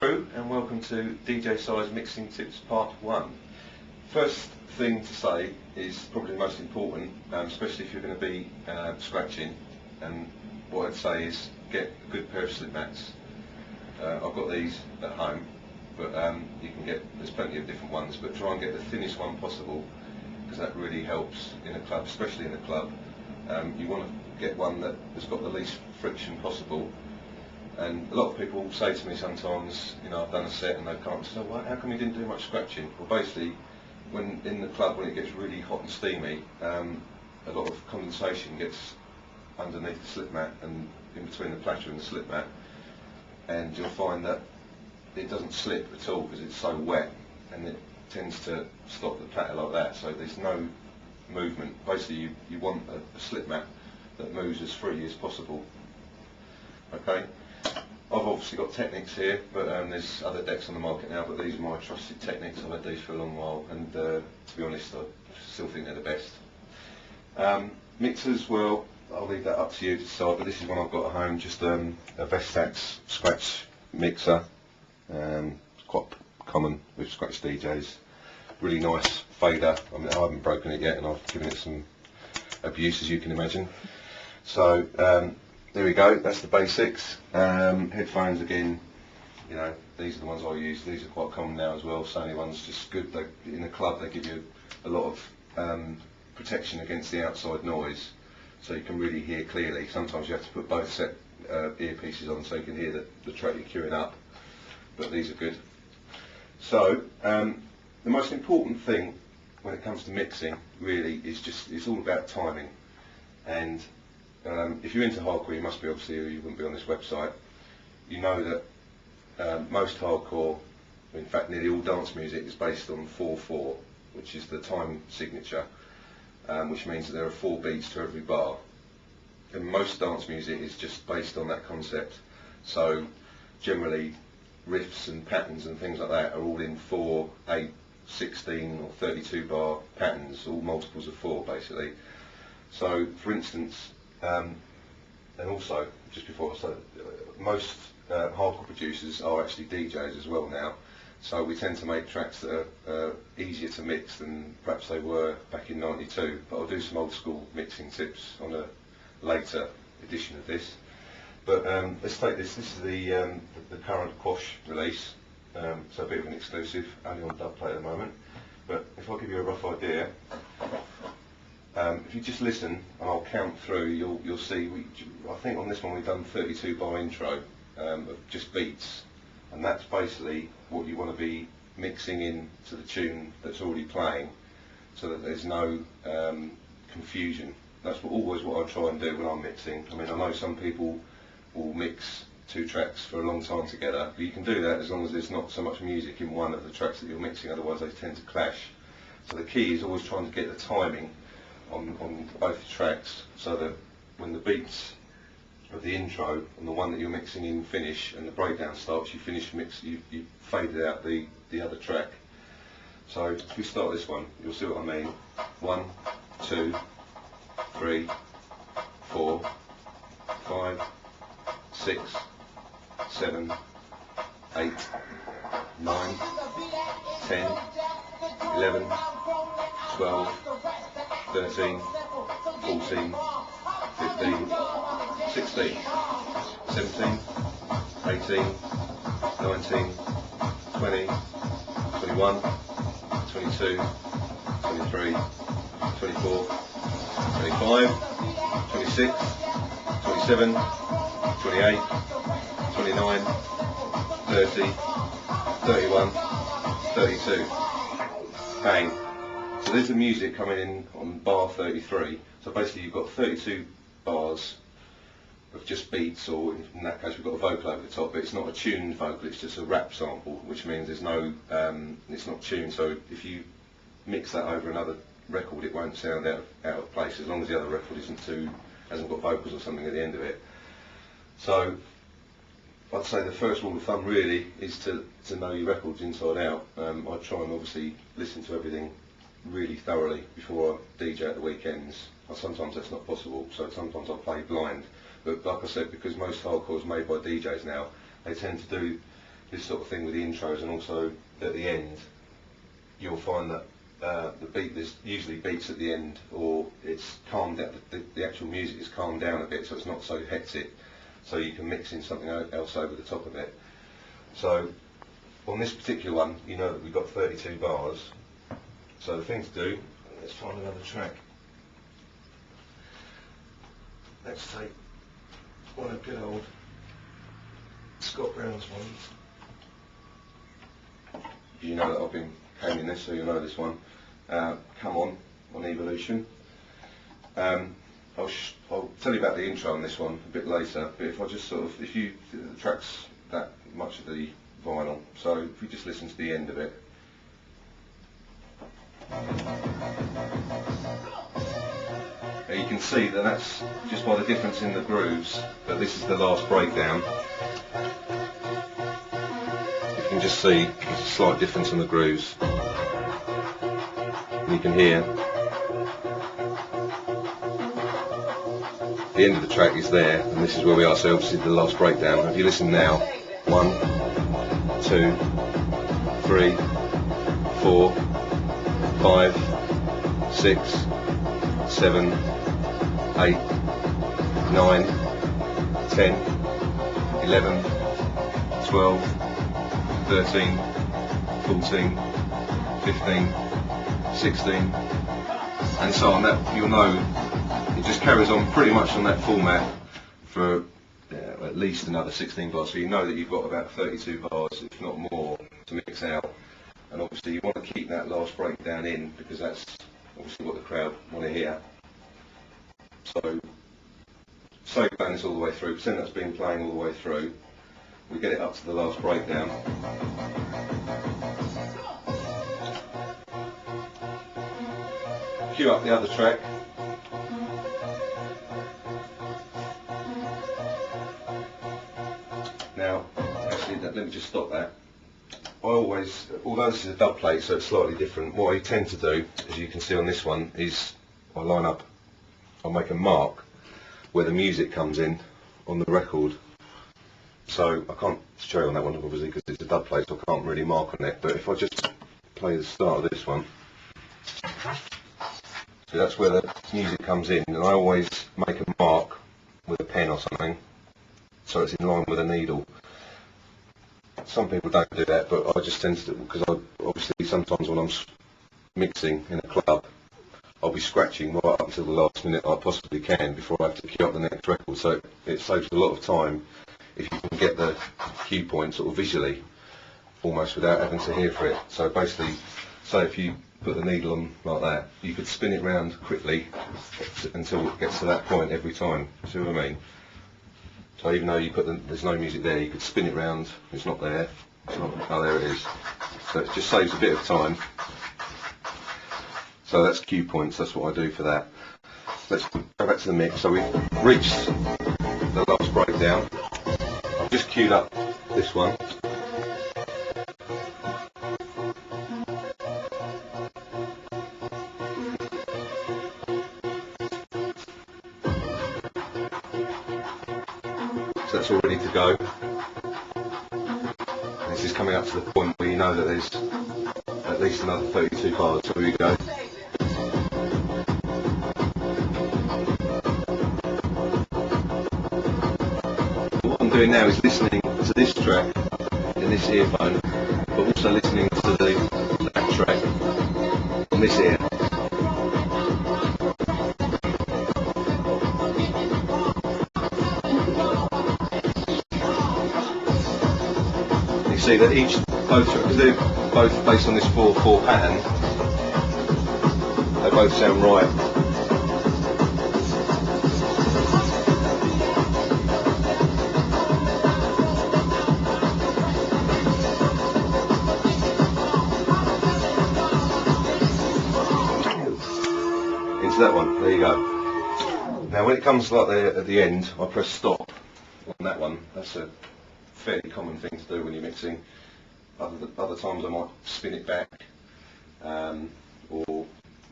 crew, and welcome to DJ Si's Mixing Tips Part 1. First thing to say is probably the most important, especially if you're going to be scratching, and what I'd say is get a good pair of slip mats. I've got these at home, but you can get, there's plenty of different ones, but try and get the thinnest one possible, because that really helps in a club, especially in a club. You want to get one that has got the least friction possible. And a lot of people say to me sometimes, you know, I've done a set and they can't say, well, how come you didn't do much scratching? Well, basically, when in the club, when it gets really hot and steamy, a lot of condensation gets underneath the slip mat and in between the platter and the slip mat, and you'll find that it doesn't slip at all because it's so wet, and it tends to stop the platter like that, so there's no movement. Basically, you want a slip mat that moves as freely as possible. Okay. I've obviously got Technics here, but there's other decks on the market now, but these are my trusted Technics. I've had these for a long while, and to be honest, I still think they're the best. Mixers, well, I'll leave that up to you to decide, but this is one I've got at home, just a Vestax scratch mixer. It's quite common with scratch DJs. Really nice fader. I mean, I haven't broken it yet, and I've given it some abuse, as you can imagine. So, there we go, that's the basics. Headphones, again, you know, these are the ones I use. These are quite common now as well. Sony ones, just good. In a club they give you a lot of protection against the outside noise, so you can really hear clearly. Sometimes you have to put both set earpieces on so you can hear the track you're queuing up, but these are good. So the most important thing when it comes to mixing really is just, it's all about timing. And if you're into hardcore, you must be, obviously, or you wouldn't be on this website. You know that most hardcore, in fact nearly all dance music, is based on 4/4, which is the time signature, which means that there are 4 beats to every bar. And most dance music is just based on that concept. So generally riffs and patterns and things like that are all in 4, 8, 16 or 32 bar patterns, all multiples of 4 basically. So for instance, and also, just before I say, most hardcore producers are actually DJs as well now, so we tend to make tracks that are easier to mix than perhaps they were back in '92, but I'll do some old school mixing tips on a later edition of this. But let's take this. This is the current Quash release, so a bit of an exclusive, only on dub plate at the moment, but if I give you a rough idea, if you just listen and I'll count through, you'll see, I think on this one we've done 32 bar intro of just beats, and that's basically what you want to be mixing in to the tune that's already playing, so that there's no confusion. That's always what I try and do when I'm mixing. I mean, I know some people will mix 2 tracks for a long time together, but you can do that as long as there's not so much music in one of the tracks that you're mixing, otherwise they tend to clash. So the key is always trying to get the timing on both tracks, so that when the beats of the intro and the one that you're mixing in finish and the breakdown starts, you finish mix, you faded out the other track. So if we start this one, you'll see what I mean. 1, 2, 3, 4, 5, 6, 7, 8, 9, 10, 11, 12, 13, 14, 15, 16, 17, 18, 19, 20, 21, 22, 23, 24, 25, 26, 27, 28, 29, 30, 31, 32. Bang. So there's the music coming in on bar 33. So basically you've got 32 bars of just beats, or in that case we've got a vocal over the top, but it's not a tuned vocal, it's just a rap sample, which means there's no, it's not tuned, so if you mix that over another record it won't sound out of place, as long as the other record hasn't got vocals or something at the end of it. So I'd say the first rule of thumb really is to know your records inside out. I try and obviously listen to everything really thoroughly before I DJ at the weekends. Sometimes that's not possible, so sometimes I'll play blind. But like I said, because most hardcore is made by DJs now, they tend to do this sort of thing with the intros, and also at the end you'll find that there's usually beats at the end, or it's calmed down, the actual music is calmed down a bit, so it's not so hectic, so you can mix in something else over the top of it. So on this particular one, you know that we've got 32 bars, so the thing to do, let's find another track. Let's take one of good old Scott Brown's ones. You know that I've been caning this, so you know this one. Come On Evolution. I'll tell you about the intro on this one a bit later, but if I just sort of, the track's that much of the vinyl, so if we just listen to the end of it. Now you can see that that's just by the difference in the grooves, that this is the last breakdown. You can just see there's a slight difference in the grooves. And you can hear the end of the track is there, and this is where we are, so obviously the last breakdown. If you listen now, 1, 2, 3, 4, 5, 6, 7, 8, 9, 10, 11, 12, 13, 14, 15, 16, and so on. That, you'll know, it just carries on pretty much on that format for at least another 16 bars, so you know that you've got about 32 bars, if not more, to mix out. And obviously you want to keep that last breakdown in, because that's obviously what the crowd want to hear. So you're playing this all the way through, pretend that's been playing all the way through. We get it up to the last breakdown. Cue up the other track. Now, actually, let me just stop that. I always, although this is a dub plate, so it's slightly different, what I tend to do, as you can see on this one, is I line up, I'll make a mark where the music comes in on the record. So I can't show you on that one, obviously, because it's a dub plate, so I can't really mark on it. But if I just play the start of this one, so that's where the music comes in, and I always make a mark with a pen or something, so it's in line with a needle. Some people don't do that, but I just tend to, because obviously sometimes when I'm mixing in a club, I'll be scratching right up until the last minute I possibly can before I have to cue up the next record. So it saves a lot of time if you can get the cue point sort of visually, almost without having to hear for it. So basically, say if you put the needle on like that, you could spin it round quickly until it gets to that point every time. See what I mean? So even though you there's no music there, you could spin it round. It's not there. It's not. Oh, there it is. So it just saves a bit of time. So that's cue points. That's what I do for that. Let's go back to the mix. So we've reached the last breakdown. I've just queued up this one. So that's all ready to go. This is coming up to the point where you know that there's at least another 32 bars. So here we go. What I'm doing now is listening to this track in this earphone, but also listening to that track on this ear. See that both, because they're both based on this 4/4 pattern, they both sound right. Into that one, there you go. Now when it comes like at the end, I press stop on that one. That's a fairly common thing to do when you're mixing. Other times I might spin it back, or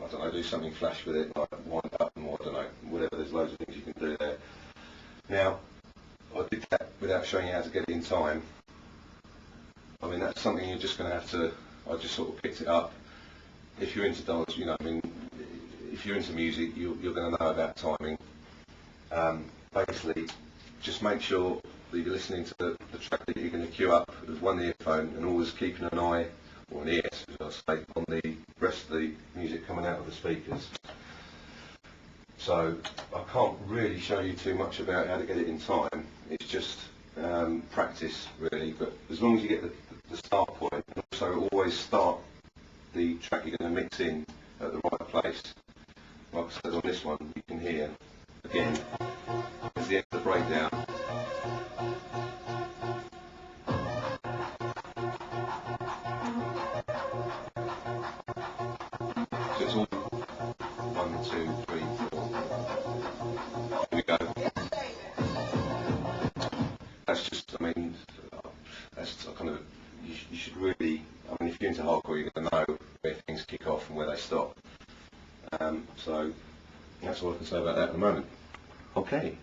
I don't know, do something flash with it, like wind up, or I don't know, whatever. There's loads of things you can do there. Now I did that without showing you how to get it in time. I mean, that's something you're just going to have to, I just sort of picked it up. If you're into dance, you know, I mean, if you're into music, you're going to know about timing. Basically, just make sure that you're listening to the track that you're going to cue up with one earphone, and always keeping an eye, or an ear, as I say, on the rest of the music coming out of the speakers. So I can't really show you too much about how to get it in time. It's just practice, really. But as long as you get the start point, and also always start the track you're going to mix in at the right place. Like I said, on this one, you can hear, again, there's the end of the breakdown. So it's all 1, 2, 3, 4. Here we go. That's just, I mean, that's kind of, you should really, I mean, if you're into hardcore, you're going to know where things kick off and where they stop. So that's all I can say about that at the moment. Okay.